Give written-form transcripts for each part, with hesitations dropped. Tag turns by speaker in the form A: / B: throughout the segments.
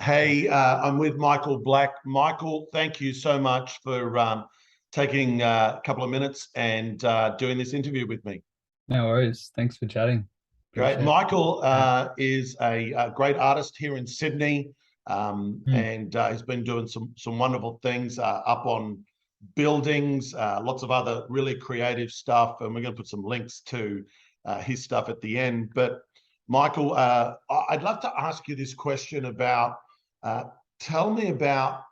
A: Hey, I'm with Michael Black. Michael, thank you so much for taking a couple of minutes and doing this interview with me.
B: No worries. Thanks for chatting.
A: Great.
B: Appreciate
A: Michael
B: it.
A: is a great artist here in Sydney,
B: Mm,
A: and he's been doing some wonderful things up on buildings, lots of other really creative stuff, and we're going to put some links to his stuff at the end. But Michael, I'd love to ask you this question about. Uh, Tell me about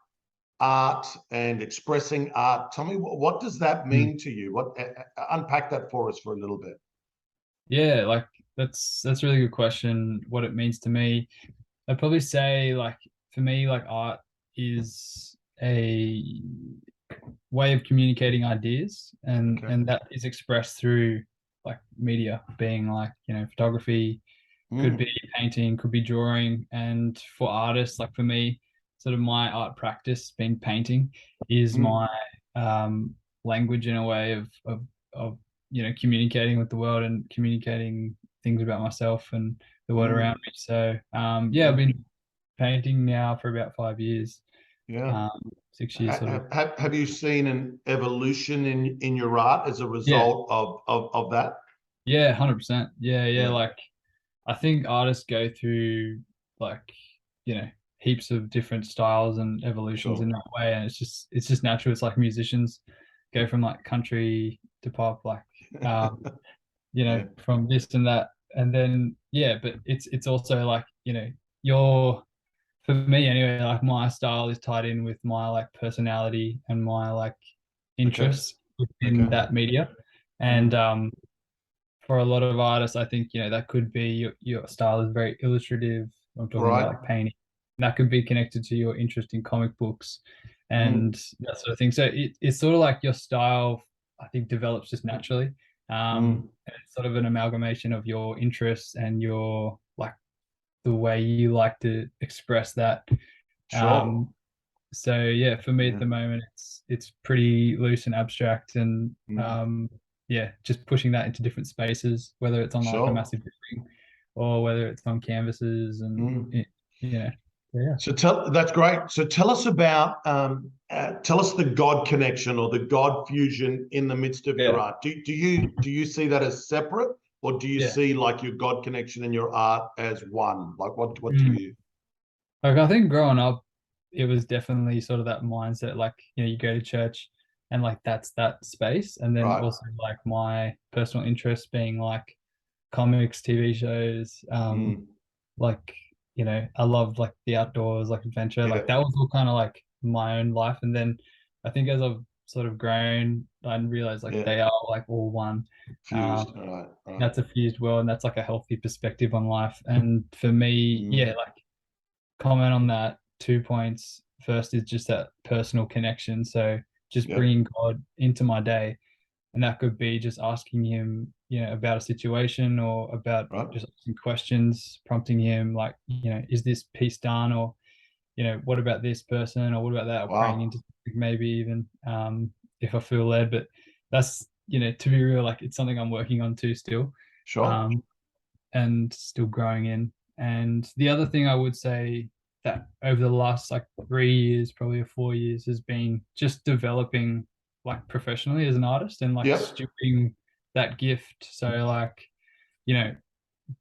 A: art and expressing art. Tell me what does that
B: mm.
A: mean to you? What unpack that for us for a little bit.
B: Yeah, like that's a really good question. What it means to me, I'd probably say like for me, like art is a way of communicating ideas, and
A: Okay.
B: and that is expressed through like media, being like photography, could
A: Mm,
B: be painting, could be drawing, and for artists, like for me, sort of my art practice, being painting, is
A: mm,
B: my language in a way of communicating with the world and communicating things about myself and the world around
A: mm.
B: me. So yeah, I've
A: Yeah,
B: been painting now for about 5 years,
A: yeah.
B: 6 years sort of.
A: Have you seen an evolution in your art as a
B: Yeah,
A: result of that?
B: yeah, 100%. Yeah, yeah.
A: Yeah,
B: Like I think artists go through like you know heaps of different styles and evolutions in
A: sure.
B: that way, and it's just natural. It's like musicians go from like country to pop, like
A: Yeah,
B: from this and that, and then yeah, but it's also like your for me anyway, like my style is tied in with my like personality and my like
A: okay,
B: interests within
A: okay.
B: that media, and
A: Mm,
B: for a lot of artists, I think that could be your style is very illustrative. I'm talking
A: right.
B: about like painting. That could be connected to your interest in comic books
A: Mm,
B: and that sort of thing. So it's sort of like your style, I think, develops just naturally.
A: mm,
B: And it's sort of an amalgamation of your interests and your like the way you like to express that.
A: sure.
B: Um, so yeah, for me at
A: Yeah.
B: the moment, it's pretty loose and abstract, and
A: Mm,
B: yeah, just pushing that into different spaces, whether it's on like a
A: sure.
B: massive building or whether it's on canvases, and
A: Mm.
B: you know, yeah,
A: So that's great. So tell us about tell us the God connection or the God fusion in the midst of your
B: yeah,
A: art. Do you see that as separate, or do you
B: yeah.
A: see like your God connection and your art as one? Like what do
B: Mm.
A: you?
B: Like I think growing up, it was definitely sort of that mindset, like you go to church, and like that's that space, and then
A: Right.
B: also like my personal interest being like comics, TV shows,
A: Mm,
B: like I love like the outdoors, like adventure, like
A: yeah.
B: that was all kind of like my own life. And then I think as I've sort of grown I realized like
A: Yeah.
B: they are like all one. um
A: Fused. All right. All right.
B: that's a fused world, and that's like a healthy perspective on life. And for me, yeah,
A: Mm,
B: like comment on that 2 points. First is just that personal connection, so just
A: yep.
B: bringing God into my day, and that could be just asking him about a situation, or about
A: Right.
B: just asking questions, prompting him like is this piece done, or what about this person, or what about that, or praying
A: Wow.
B: into something maybe even, if I feel led. But that's to be real, like it's something I'm working on too still,
A: Sure.
B: um, and still growing in. And the other thing I would say that over the last like 3 years, probably, or 4 years, has been just developing like professionally as an artist, and like
A: Yep.
B: stewarding that gift. So like, you know,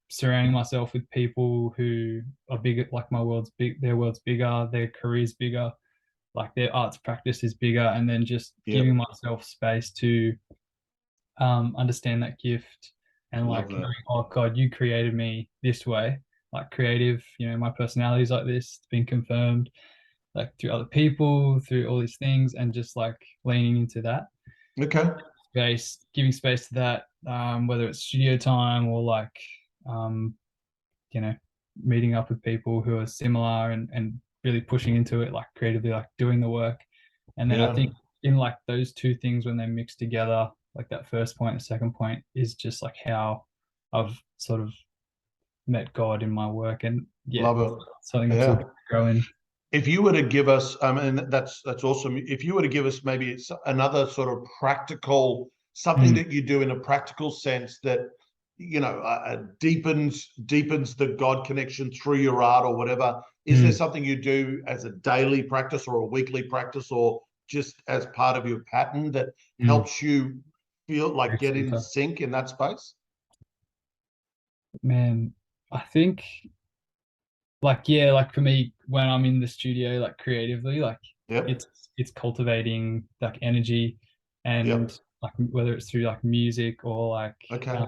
B: surrounding myself with people who are bigger, like my world's big, their world's bigger, their career's bigger, like their arts practice is bigger, and then just giving
A: Yep.
B: myself space to understand that gift, and
A: Love
B: like
A: that.
B: knowing, oh God, you created me this way, like creative, my personality is like this, it's been confirmed like through other people, through all these things, and just like leaning into that
A: Okay.
B: space, giving space to that, whether it's studio time or like, um, you know, meeting up with people who are similar, and really pushing into it, like creatively, like doing the work. And then I
A: Yeah.
B: think in like those two things, when they mix together, like that first point, the second point is just like how I've sort of met God in my work. And yeah,
A: Love it.
B: something I'm still
A: Yeah.
B: growing.
A: If you were to give us, and that's awesome. If you were to give us maybe another sort of practical, something
B: Mm,
A: that you do in a practical sense that deepens the God connection through your art or whatever. Is there something you do as a daily practice or a weekly practice or just as part of your pattern that helps you feel like get in sync in that space?
B: Man, I think like yeah, like for me when I'm in the studio like creatively, like
A: Yep.
B: it's cultivating like energy
A: Yep.
B: and like whether it's through like music or
A: Okay.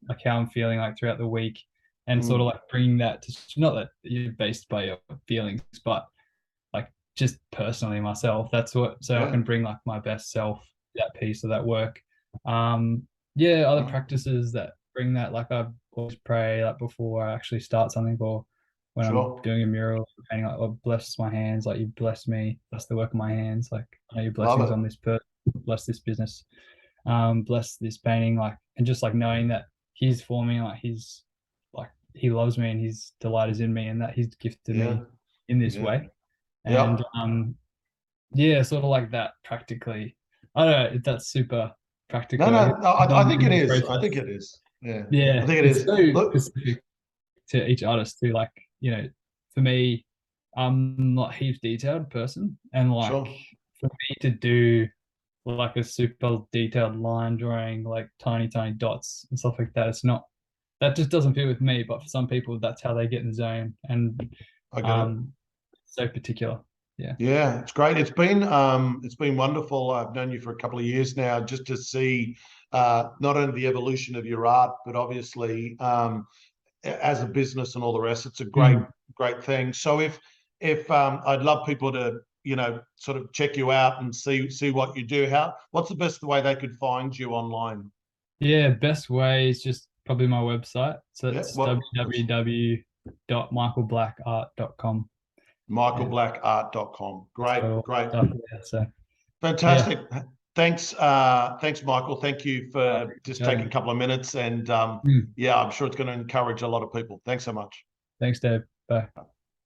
B: like how I'm feeling like throughout the week and sort of
A: Mm.
B: like bringing that to not that you're based by your feelings, but like just personally myself. That's what so I
A: Yeah.
B: can bring like my best self that piece of that work. Yeah, other
A: Mm.
B: practices that bring that like I always pray like before I actually start something or when I'm
A: Sure.
B: doing a mural painting like oh, bless my hands, like you bless me, bless the work of my hands, like I know your
A: Love
B: blessings
A: it.
B: on this person, bless this business, bless this painting, like and just like knowing that he's for me, like he's like he loves me and his delight is in me and that he's gifted
A: Yeah.
B: me in this
A: Yeah.
B: way. And
A: Yep.
B: yeah, sort of like that practically. I don't know if that's super
A: No,
B: practical.
A: no, no, I think
B: In
A: it
B: the
A: is. I think
B: process.
A: it is. Yeah. I
B: Yeah,
A: think it
B: it's
A: is.
B: so
A: Look,
B: specific to each artist too. Like, for me, I'm not a heaps detailed person. And like
A: sure.
B: for me to do like a super detailed line drawing, like tiny, tiny dots and stuff like that, it's not that just doesn't fit with me. But for some people that's how they get in the zone and
A: I get it.
B: um so particular. Yeah.
A: Yeah, it's great. It's been wonderful. I've known you for a couple of years now, just to see not only the evolution of your art, but obviously as a business and all the rest. It's a
B: Mm.
A: great thing. So if I'd love people to sort of check you out and see what you do. What's the best way they could find you online?
B: Yeah, best way is just probably my website. So
A: Yeah,
B: it's
A: what's
B: www.michaelblackart.com. Yeah,
A: michaelblackart.com.
B: it's got
A: Great,
B: all
A: great.
B: stuff there. So yeah,
A: Fantastic. Thanks, Michael. Thank you for just taking a
B: chatting.
A: couple of minutes. And
B: Mm.
A: yeah, I'm sure it's going to encourage a lot of people. Thanks so much.
B: Thanks, Dave. Bye.